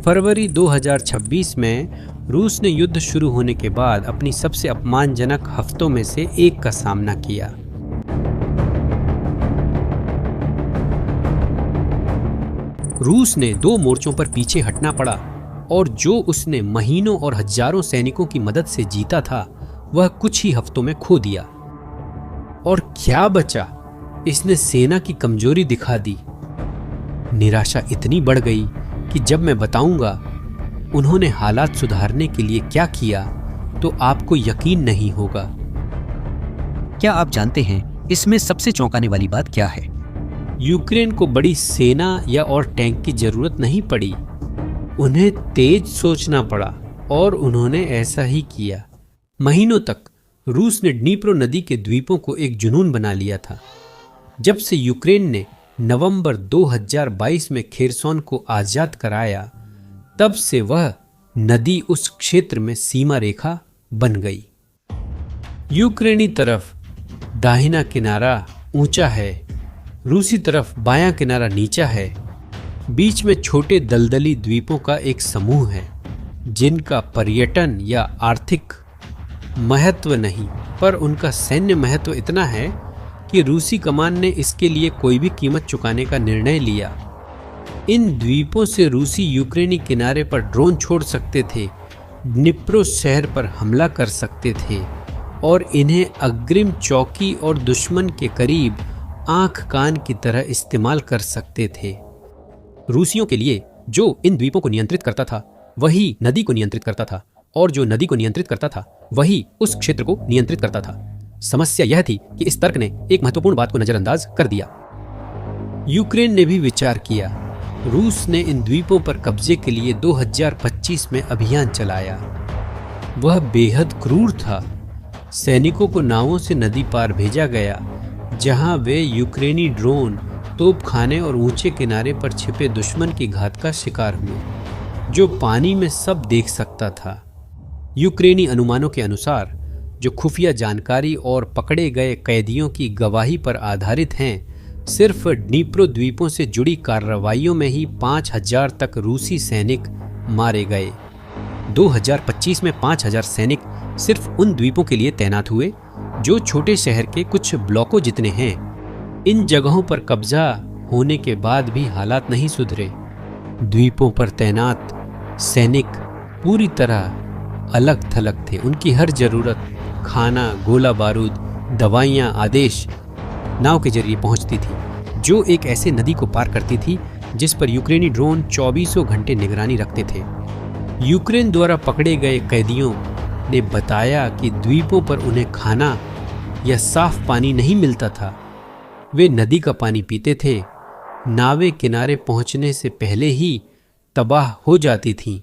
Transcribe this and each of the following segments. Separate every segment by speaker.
Speaker 1: फरवरी 2026 में रूस ने युद्ध शुरू होने के बाद अपनी सबसे अपमानजनक हफ्तों में से एक का सामना किया। रूस ने 2 मोर्चों पर पीछे हटना पड़ा और जो उसने महीनों और हजारों सैनिकों की मदद से जीता था वह कुछ ही हफ्तों में खो दिया। और क्या बचा, इसने सेना की कमजोरी दिखा दी। निराशा इतनी बढ़ गई कि जब मैं बताऊंगा उन्होंने हालात सुधारने के लिए क्या किया तो आपको यकीन नहीं होगा।
Speaker 2: क्या आप जानते हैं इसमें सबसे चौंकाने वाली बात क्या है?
Speaker 1: यूक्रेन को बड़ी सेना या और टैंक की जरूरत नहीं पड़ी, उन्हें तेज सोचना पड़ा और उन्होंने ऐसा ही किया। महीनों तक रूस ने ड्नीप्रो नदी के द्वीपों को एक जुनून बना लिया था। जब से यूक्रेन ने नवंबर 2022 में खेरसोन को आजाद कराया, तब से वह नदी उस क्षेत्र में सीमा रेखा बन गई। यूक्रेनी तरफ दाहिना किनारा ऊंचा है, रूसी तरफ बायां किनारा नीचा है। बीच में छोटे दलदली द्वीपों का एक समूह है जिनका पर्यटन या आर्थिक महत्व नहीं, पर उनका सैन्य महत्व इतना है कि रूसी कमान ने इसके लिए कोई भी कीमत चुकाने का निर्णय लिया। इन द्वीपों से रूसी यूक्रेनी किनारे पर ड्रोन छोड़ सकते थे, ड्निप्रो शहर पर हमला कर सकते थे और इन्हें अग्रिम चौकी और दुश्मन के करीब आंख कान की तरह इस्तेमाल कर सकते थे। रूसियों के लिए जो इन द्वीपों को नियंत्रित करता था वही नदी को नियंत्रित करता था और जो नदी को नियंत्रित करता था वही उस क्षेत्र को नियंत्रित करता था। समस्या यह थी कि इस तर्क ने एक महत्वपूर्ण बात को नजरअंदाज कर दिया। यूक्रेन ने भी विचार किया। रूस ने इन द्वीपों पर कब्जे के लिए 2025 में अभियान चलाया। वह बेहद क्रूर था। सैनिकों को नावों से नदी पार भेजा गया जहां वे यूक्रेनी ड्रोन, तोपखाने और ऊंचे किनारे पर छिपे दुश्मन की घात का शिकार हुए, जो पानी में सब देख सकता था। यूक्रेनी अनुमानों के अनुसार, जो खुफिया जानकारी और पकड़े गए कैदियों की गवाही पर आधारित हैं, सिर्फ ड्नीप्रो द्वीपों से जुड़ी कार्रवाइयों में ही 5000 तक रूसी सैनिक मारे गए। 2025 में 5000 सैनिक सिर्फ उन द्वीपों के लिए तैनात हुए जो छोटे शहर के कुछ ब्लॉकों जितने हैं। इन जगहों पर कब्जा होने के बाद भी हालात नहीं सुधरे। द्वीपों पर तैनात सैनिक पूरी तरह अलग थलग थे। उनकी हर जरूरत, खाना, गोला बारूद, दवाइयाँ, आदेश नाव के जरिए पहुंचती थी, जो एक ऐसे नदी को पार करती थी जिस पर यूक्रेनी ड्रोन 24 घंटे निगरानी रखते थे। यूक्रेन द्वारा पकड़े गए कैदियों ने बताया कि द्वीपों पर उन्हें खाना या साफ पानी नहीं मिलता था। वे नदी का पानी पीते थे। नावें किनारे पहुंचने से पहले ही तबाह हो जाती थीं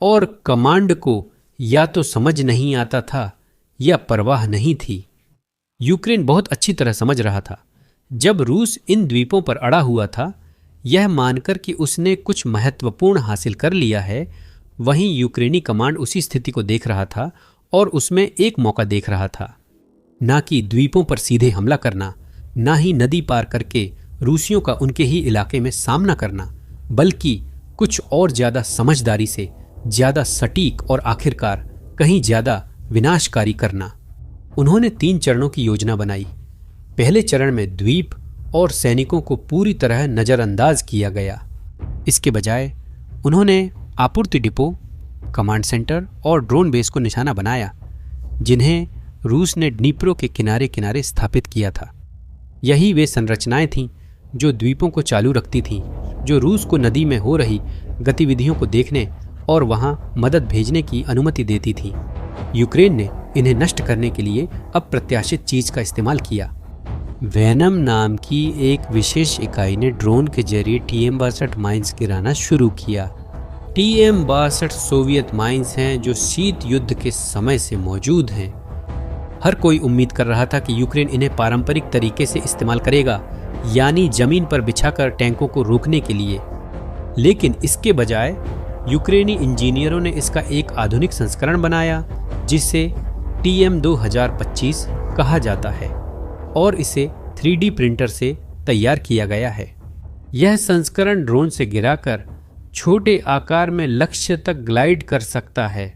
Speaker 1: और कमांड को या तो समझ नहीं आता था या परवाह नहीं थी। यूक्रेन बहुत अच्छी तरह समझ रहा था। जब रूस इन द्वीपों पर अड़ा हुआ था, यह मानकर कि उसने कुछ महत्वपूर्ण हासिल कर लिया है, वहीं यूक्रेनी कमांड उसी स्थिति को देख रहा था और उसमें एक मौका देख रहा था। ना कि द्वीपों पर सीधे हमला करना, ना ही नदी पार करके रूसियों का उनके ही इलाके में सामना करना, बल्कि कुछ और ज्यादा समझदारी से, ज्यादा सटीक और आखिरकार कहीं ज्यादा विनाशकारी करना। उन्होंने 3 चरणों की योजना बनाई। पहले चरण में द्वीप और सैनिकों को पूरी तरह नजरअंदाज किया गया। इसके बजाय उन्होंने आपूर्ति डिपो, कमांड सेंटर और ड्रोन बेस को निशाना बनाया, जिन्हें रूस ने ड्नीप्रो के किनारे किनारे स्थापित किया था। यही वे संरचनाएं थीं जो द्वीपों को चालू रखती थीं, जो रूस को नदी में हो रही गतिविधियों को देखने और वहां मदद भेजने की अनुमति देती थीं। यूक्रेन ने इन्हें नष्ट करने के लिए अप्रत्याशित चीज का इस्तेमाल किया। वेनम नाम की एक विशेष इकाई ने ड्रोन के जरिए TM-62 माइंस गिराना शुरू किया। TM-62 सोवियत माइंस हैं जो शीत युद्ध के समय से मौजूद हैं। हर कोई उम्मीद कर रहा था कि यूक्रेन इन्हें पारंपरिक तरीके से इस्तेमाल करेगा, यानी जमीन पर बिछाकर टैंकों को रोकने के लिए। लेकिन इसके बजाय यूक्रेनी इंजीनियरों ने इसका एक आधुनिक संस्करण बनाया जिसे TM-2025 कहा जाता है और इसे 3D प्रिंटर से तैयार किया गया है। यह संस्करण ड्रोन से गिराकर छोटे आकार में लक्ष्य तक ग्लाइड कर सकता है।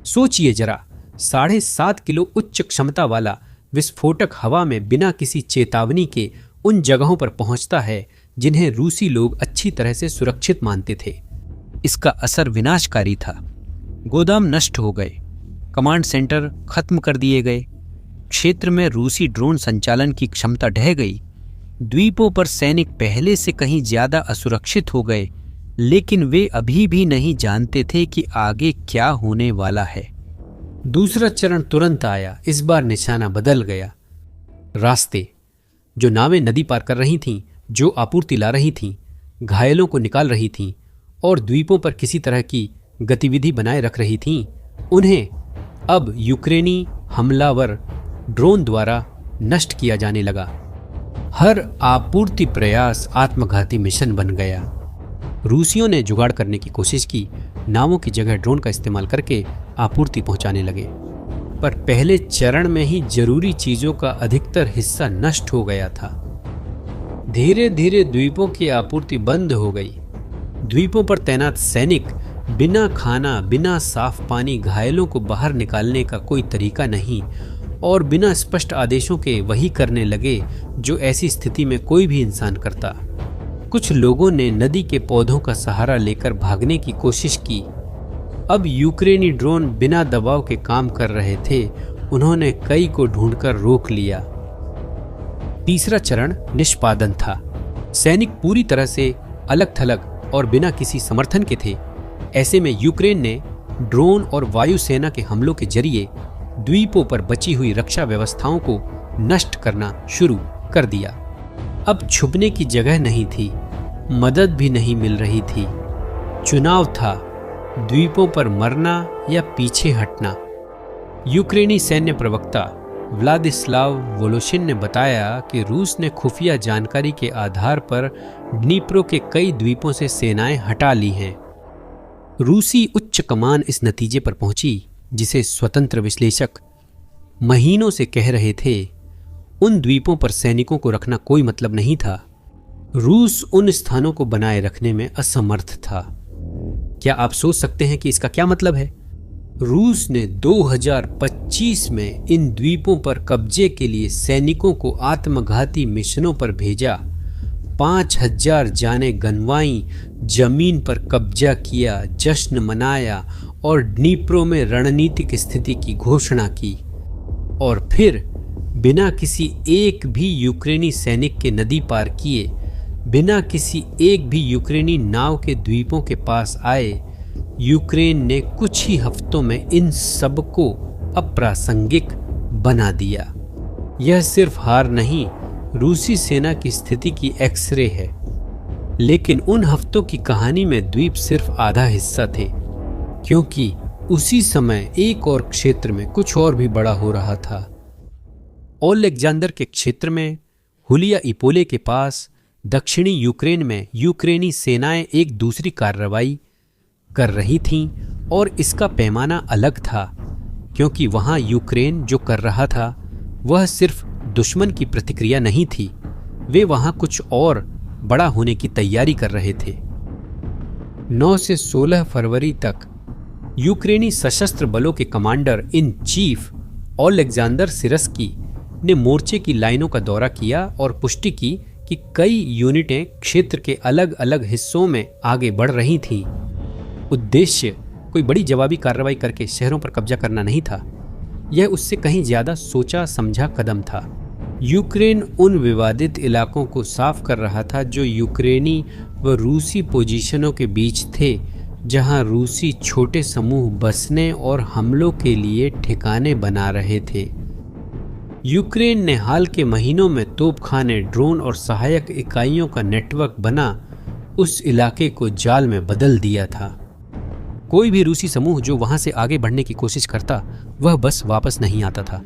Speaker 1: सोचिए जरा, 7.5 किलो उच्च क्षमता वाला विस्फोटक हवा में बिना किसी चेतावनी के उन जगहों पर पहुंचता है जिन्हें रूसी लोग अच्छी तरह से सुरक्षित मानते थे।
Speaker 2: इसका असर विनाशकारी था। गोदाम नष्ट हो गए, कमांड सेंटर खत्म कर दिए गए, क्षेत्र में रूसी ड्रोन संचालन की क्षमता ढह गई। द्वीपों पर सैनिक पहले से कहीं ज्यादा असुरक्षित हो गए, लेकिन वे अभी भी नहीं जानते थे कि आगे क्या होने वाला है।
Speaker 1: दूसरा चरण तुरंत आया। इस बार निशाना बदल गया। रास्ते, जो नावें नदी पार कर रही थीं, जो आपूर्ति ला रही थीं, घायलों को निकाल रही थीं और द्वीपों पर किसी तरह की गतिविधि बनाए रख रही थीं, उन्हें अब यूक्रेनी हमलावर ड्रोन द्वारा नष्ट किया जाने लगा। हर आपूर्ति प्रयास आत्मघाती मिशन बन गया। रूसियों ने जुगाड़ करने की कोशिश की, नावों की जगह ड्रोन का इस्तेमाल करके आपूर्ति पहुंचाने लगे, पर पहले चरण में ही जरूरी चीजों का अधिकतर हिस्सा नष्ट हो गया था। धीरे धीरे द्वीपों की आपूर्ति बंद हो गई। द्वीपों पर तैनात सैनिक बिना खाना, बिना साफ पानी, घायलों को बाहर निकालने का कोई तरीका नहीं और बिना स्पष्ट आदेशों के वही करने लगे जो ऐसी स्थिति में कोई भी इंसान करता। कुछ लोगों ने नदी के पौधों का सहारा लेकर भागने की कोशिश की। अब यूक्रेनी ड्रोन बिना दबाव के काम कर रहे थे। उन्होंने कई को ढूंढकर रोक लिया। तीसरा चरण निष्पादन था। सैनिक पूरी तरह से अलग थलग और बिना किसी समर्थन के थे। ऐसे में यूक्रेन ने ड्रोन और वायुसेना के हमलों के जरिए द्वीपों पर बची हुई रक्षा व्यवस्थाओं को नष्ट करना शुरू कर दिया। अब छुपने की जगह नहीं थी, मदद भी नहीं मिल रही थी। चुनाव था, द्वीपों पर मरना या पीछे हटना। यूक्रेनी सैन्य प्रवक्ता व्लादिस्लाव वोलोशिन ने बताया कि रूस ने खुफिया जानकारी के आधार पर ड्नीप्रो के कई द्वीपों से सेनाएं हटा ली हैं। रूसी उच्च कमान इस नतीजे पर पहुंची जिसे स्वतंत्र विश्लेषक महीनों से कह रहे थे। उन द्वीपों पर सैनिकों को रखना कोई मतलब नहीं था। रूस उन स्थानों को बनाए रखने में असमर्थ था। क्या आप सोच सकते हैं कि इसका क्या मतलब है? रूस ने 2025 में इन द्वीपों पर कब्जे के लिए सैनिकों को आत्मघाती मिशनों पर भेजा। 5000 जानें गनवाई, जमीन पर कब्जा किया, जश्न मनाया और ड्नीप्रो में रणनीतिक स्थिति की घोषणा की। और फिर बिना किसी एक भी यूक्रेनी सैनिक के नदी पार किए, बिना किसी एक भी यूक्रेनी नाव के द्वीपों के पास आए, यूक्रेन ने कुछ ही हफ्तों में इन सबको अप्रासंगिक बना दिया। यह सिर्फ हार नहीं, रूसी सेना की स्थिति की एक्सरे है। लेकिन उन हफ्तों की कहानी में द्वीप सिर्फ आधा हिस्सा थे, क्योंकि उसी समय एक और क्षेत्र में कुछ और भी बड़ा हो रहा था। ओलेग्जांडर के क्षेत्र में, हुलिया इपोले के पास, दक्षिणी यूक्रेन में यूक्रेनी सेनाएं एक दूसरी कार्रवाई कर रही थीं और इसका पैमाना अलग था, क्योंकि वहां यूक्रेन जो कर रहा था वह सिर्फ दुश्मन की प्रतिक्रिया नहीं थी। वे वहां कुछ और बड़ा होने की तैयारी कर रहे थे। 9 से 16 फरवरी तक यूक्रेनी सशस्त्र बलों के कमांडर इन चीफ ओलेग्जांडर सिरस्की ने मोर्चे की लाइनों का दौरा किया और पुष्टि की कि कई यूनिटें क्षेत्र के अलग अलग हिस्सों में आगे बढ़ रही थीं। उद्देश्य कोई बड़ी जवाबी कार्रवाई करके शहरों पर कब्जा करना नहीं था। यह उससे कहीं ज्यादा सोचा समझा कदम था। यूक्रेन उन विवादित इलाकों को साफ कर रहा था जो यूक्रेनी व रूसी पोजीशनों के बीच थे, जहां रूसी छोटे समूह बसने और हमलों के लिए ठिकाने बना रहे थे। यूक्रेन ने हाल के महीनों में तोपखाने, ड्रोन और सहायक इकाइयों का नेटवर्क बना उस इलाके को जाल में बदल दिया था। कोई भी रूसी समूह जो वहां से आगे बढ़ने की कोशिश करता, वह बस वापस नहीं आता था।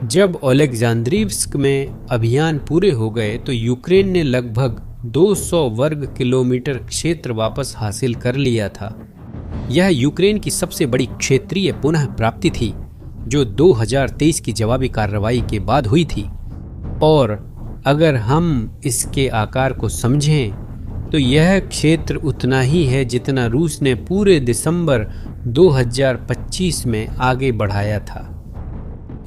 Speaker 1: जब ओलेग्जांद्रिव्स्क में अभियान पूरे हो गए तो यूक्रेन ने लगभग 200 वर्ग किलोमीटर क्षेत्र वापस हासिल कर लिया था। यह यूक्रेन की सबसे बड़ी क्षेत्रीय पुनः प्राप्ति थी जो 2023 की जवाबी कार्रवाई के बाद हुई थी। और अगर हम इसके आकार को समझें तो यह क्षेत्र उतना ही है जितना रूस ने पूरे दिसंबर 2025 में आगे बढ़ाया था।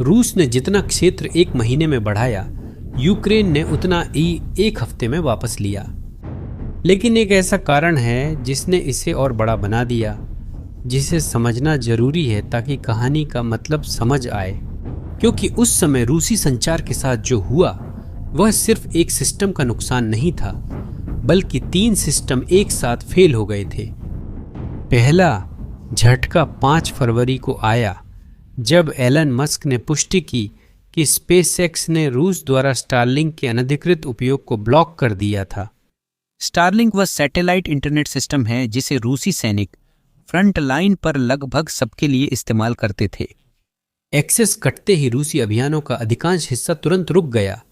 Speaker 1: रूस ने जितना क्षेत्र एक महीने में बढ़ाया, यूक्रेन ने उतना ही एक हफ्ते में वापस लिया। लेकिन एक ऐसा कारण है जिसने इसे और बड़ा बना दिया, जिसे समझना जरूरी है ताकि कहानी का मतलब समझ आए। क्योंकि उस समय रूसी संचार के साथ जो हुआ वह सिर्फ एक सिस्टम का नुकसान नहीं था, बल्कि 3 सिस्टम एक साथ फेल हो गए थे। पहला झटका 5 फरवरी को आया जब एलन मस्क ने पुष्टि की कि स्पेसएक्स ने रूस द्वारा स्टारलिंक के अनधिकृत उपयोग को ब्लॉक कर दिया था।
Speaker 2: स्टारलिंक वह सैटेलाइट इंटरनेट सिस्टम है जिसे रूसी सैनिक फ्रंट लाइन पर लगभग सबके लिए इस्तेमाल करते थे।
Speaker 1: एक्सेस कटते ही रूसी अभियानों का अधिकांश हिस्सा तुरंत रुक गया।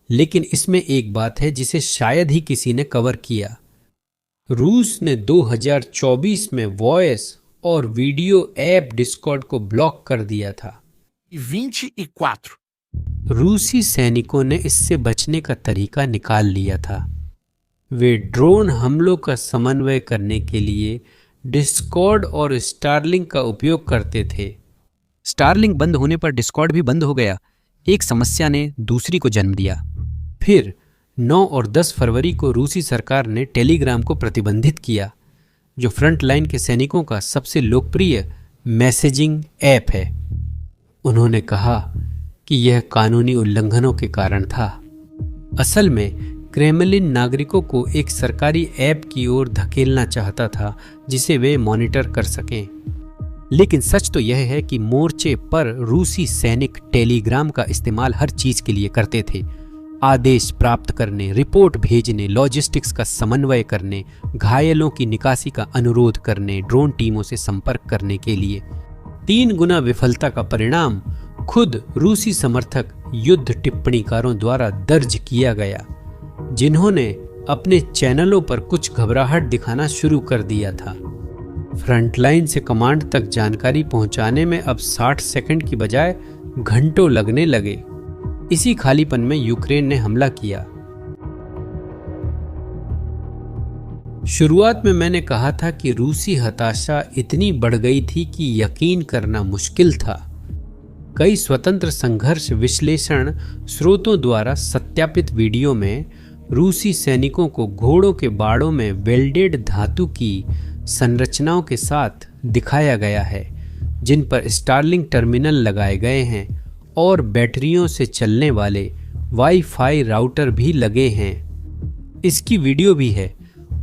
Speaker 1: लेकिन इसमें एक बात है जिसे शायद ही किसी ने कवर किया। रूस ने 2024 में वॉइस और वीडियो ऐप डिस्कॉर्ड को ब्लॉक कर दिया था।
Speaker 3: 24.
Speaker 1: रूसी सैनिकों ने इससे बचने का तरीका निकाल लिया था। वे ड्रोन हमलों का समन्वय करने के लिए डिस्कॉर्ड और स्टारलिंक का उपयोग करते थे।
Speaker 2: स्टारलिंक बंद होने पर डिस्कॉर्ड भी बंद हो गया। एक समस्या ने दूसरी को जन्म दिया।
Speaker 1: फिर 9 और 10 फरवरी को रूसी सरकार ने टेलीग्राम को प्रतिबंधित किया, जो फ्रंट लाइन के सैनिकों का सबसे लोकप्रिय मैसेजिंग ऐप है। उन्होंने कहा कि यह कानूनी उल्लंघनों के कारण था। असल में क्रेमलिन नागरिकों को एक सरकारी ऐप की ओर धकेलना चाहता था जिसे वे मॉनिटर कर सकें। लेकिन सच तो यह है कि मोर्चे पर रूसी सैनिक टेलीग्राम का इस्तेमाल हर चीज के लिए करते थे। आदेश प्राप्त करने, रिपोर्ट भेजने, लॉजिस्टिक्स का समन्वय करने, घायलों की निकासी का अनुरोध करने, ड्रोन टीमों से संपर्क करने के लिए। 3 गुना विफलता का परिणाम खुद रूसी समर्थक युद्ध टिप्पणीकारों द्वारा दर्ज किया गया, जिन्होंने अपने चैनलों पर कुछ घबराहट दिखाना शुरू कर दिया था। फ्रंटलाइन से कमांड तक जानकारी पहुंचाने में अब 60 सेकंड की बजाय घंटों लगने लगे। इसी खालीपन में यूक्रेन ने हमला किया। शुरुआत में मैंने कहा था कि रूसी हताशा इतनी बढ़ गई थी कि यकीन करना मुश्किल था। कई स्वतंत्र संघर्ष विश्लेषण स्रोतों द्वारा सत्यापित वीडियो में रूसी सैनिकों को घोड़ों के बाड़ों में वेल्डेड धातु की संरचनाओं के साथ दिखाया गया है, जिन पर स्टारलिंक टर्मिनल लगाए गए हैं और बैटरियों से चलने वाले वाईफाई राउटर भी लगे हैं। इसकी वीडियो भी है।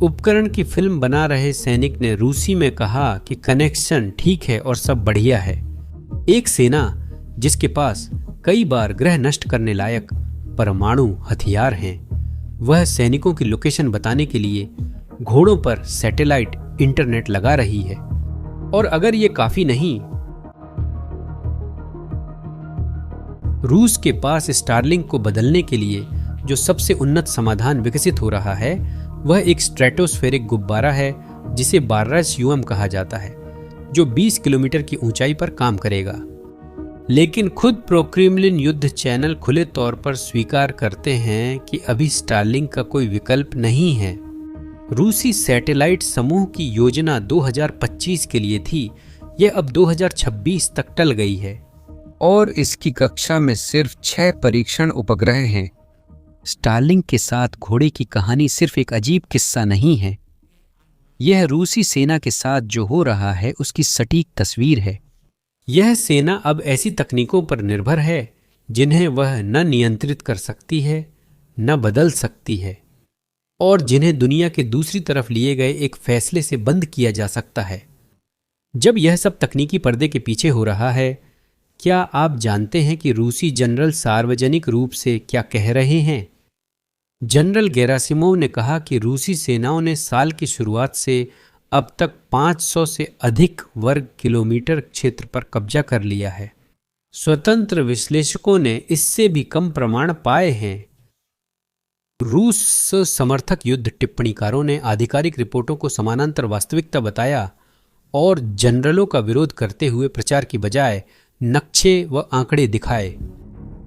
Speaker 1: उपकरण की फिल्म बना रहे सैनिक ने रूसी में कहा कि कनेक्शन ठीक है और सब बढ़िया है। एक सेना जिसके पास कई बार ग्रह नष्ट करने लायक परमाणु हथियार हैं, वह सैनिकों की लोकेशन बताने के लिए घोड़ों पर सैटेलाइट इंटरनेट लगा रही है। और अगर ये काफी नहीं, रूस के पास स्टारलिंक को बदलने के लिए जो सबसे उन्नत समाधान विकसित हो रहा है वह एक स्ट्रेटोस्फेरिक गुब्बारा है जिसे बार्रास यूएम कहा जाता है, जो 20 किलोमीटर की ऊंचाई पर काम करेगा। लेकिन खुद प्रो-क्रेमलिन युद्ध चैनल खुले तौर पर स्वीकार करते हैं कि अभी स्टारलिंक का कोई विकल्प नहीं है। रूसी सैटेलाइट समूह की योजना 2025 के लिए थी, यह अब 2026 तक टल गई है
Speaker 2: और इसकी कक्षा में सिर्फ 6 परीक्षण उपग्रह हैं। स्टारलिंक के साथ घोड़े की कहानी सिर्फ एक अजीब किस्सा नहीं है, यह रूसी सेना के साथ जो हो रहा है उसकी सटीक तस्वीर है।
Speaker 1: यह सेना अब ऐसी तकनीकों पर निर्भर है जिन्हें वह न नियंत्रित कर सकती है न बदल सकती है, और जिन्हें दुनिया के दूसरी तरफ लिए गए एक फैसले से बंद किया जा सकता है। जब यह सब तकनीकी पर्दे के पीछे हो रहा है, क्या आप जानते हैं कि रूसी जनरल सार्वजनिक रूप से क्या कह रहे हैं? जनरल गेरासिमोव ने कहा कि रूसी सेनाओं ने साल की शुरुआत से अब तक 500 से अधिक वर्ग किलोमीटर क्षेत्र पर कब्जा कर लिया है। स्वतंत्र विश्लेषकों ने इससे भी कम प्रमाण पाए हैं। रूस समर्थक युद्ध टिप्पणीकारों ने आधिकारिक रिपोर्टों को समानांतर वास्तविकता बताया और जनरलों का विरोध करते हुए प्रचार की बजाय नक्शे व आंकड़े दिखाए।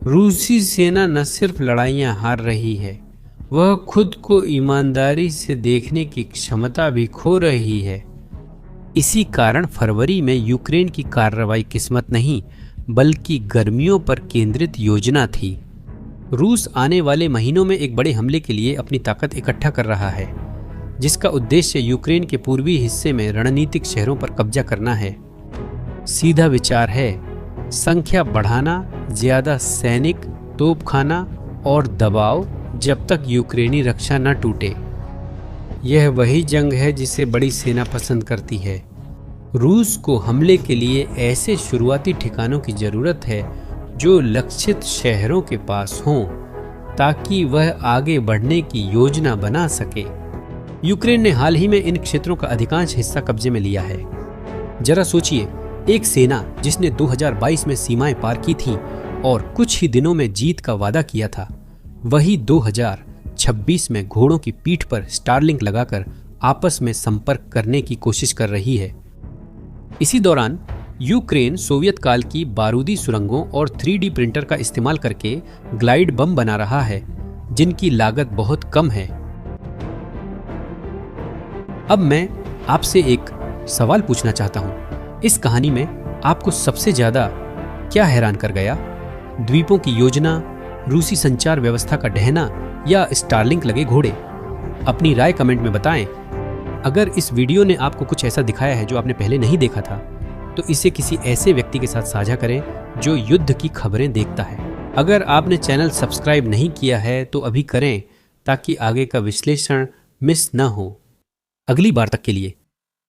Speaker 1: रूसी सेना न सिर्फ लड़ाइयां हार रही है, वह खुद को ईमानदारी से देखने की क्षमता भी खो रही है। इसी कारण फरवरी में यूक्रेन की कार्रवाई किस्मत नहीं बल्कि गर्मियों पर केंद्रित योजना थी। रूस आने वाले महीनों में एक बड़े हमले के लिए अपनी ताकत इकट्ठा कर रहा है, जिसका उद्देश्य यूक्रेन के पूर्वी हिस्से में रणनीतिक शहरों पर कब्जा करना है। सीधा विचार है संख्या बढ़ाना, ज्यादा सैनिक, तोपखाना और दबाव जब तक यूक्रेनी रक्षा न टूटे। यह वही जंग है जिसे बड़ी सेना पसंद करती है। रूस को हमले के लिए ऐसे शुरुआती ठिकानों की जरूरत है जो लक्षित शहरों के पास हों, ताकि वह आगे बढ़ने की योजना बना सके। यूक्रेन ने हाल ही में इन क्षेत्रों का अधिकांश हिस्सा कब्जे में लिया है। जरा सोचिए, एक सेना जिसने 2022 में सीमाएं पार की थीं और कुछ ही दिनों में जीत का वादा किया था, वही 2026 में घोड़ों की पीठ पर स्टारलिंक लगाकर आपस में संपर्क करने की कोशिश कर रही है। इसी दौरान यूक्रेन सोवियत काल की बारूदी सुरंगों और 3D प्रिंटर का इस्तेमाल करके ग्लाइड बम बना रहा है, जिनकी लागत बहुत कम है। अब मैं आपसे एक सवाल पूछना चाहता हूं। इस कहानी में आपको सबसे ज्यादा क्या हैरान कर गया? द्वीपों की योजना, रूसी संचार व्यवस्था का ढहना या स्टारलिंक लगे घोड़े? अपनी राय कमेंट में बताएं। अगर इस वीडियो ने आपको कुछ ऐसा दिखाया है जो आपने पहले नहीं देखा था, तो इसे किसी ऐसे व्यक्ति के साथ साझा करें जो युद्ध की खबरें देखता है। अगर आपने चैनल सब्सक्राइब नहीं किया है तो अभी करें, ताकि आगे का विश्लेषण मिस न हो। अगली बार तक के लिए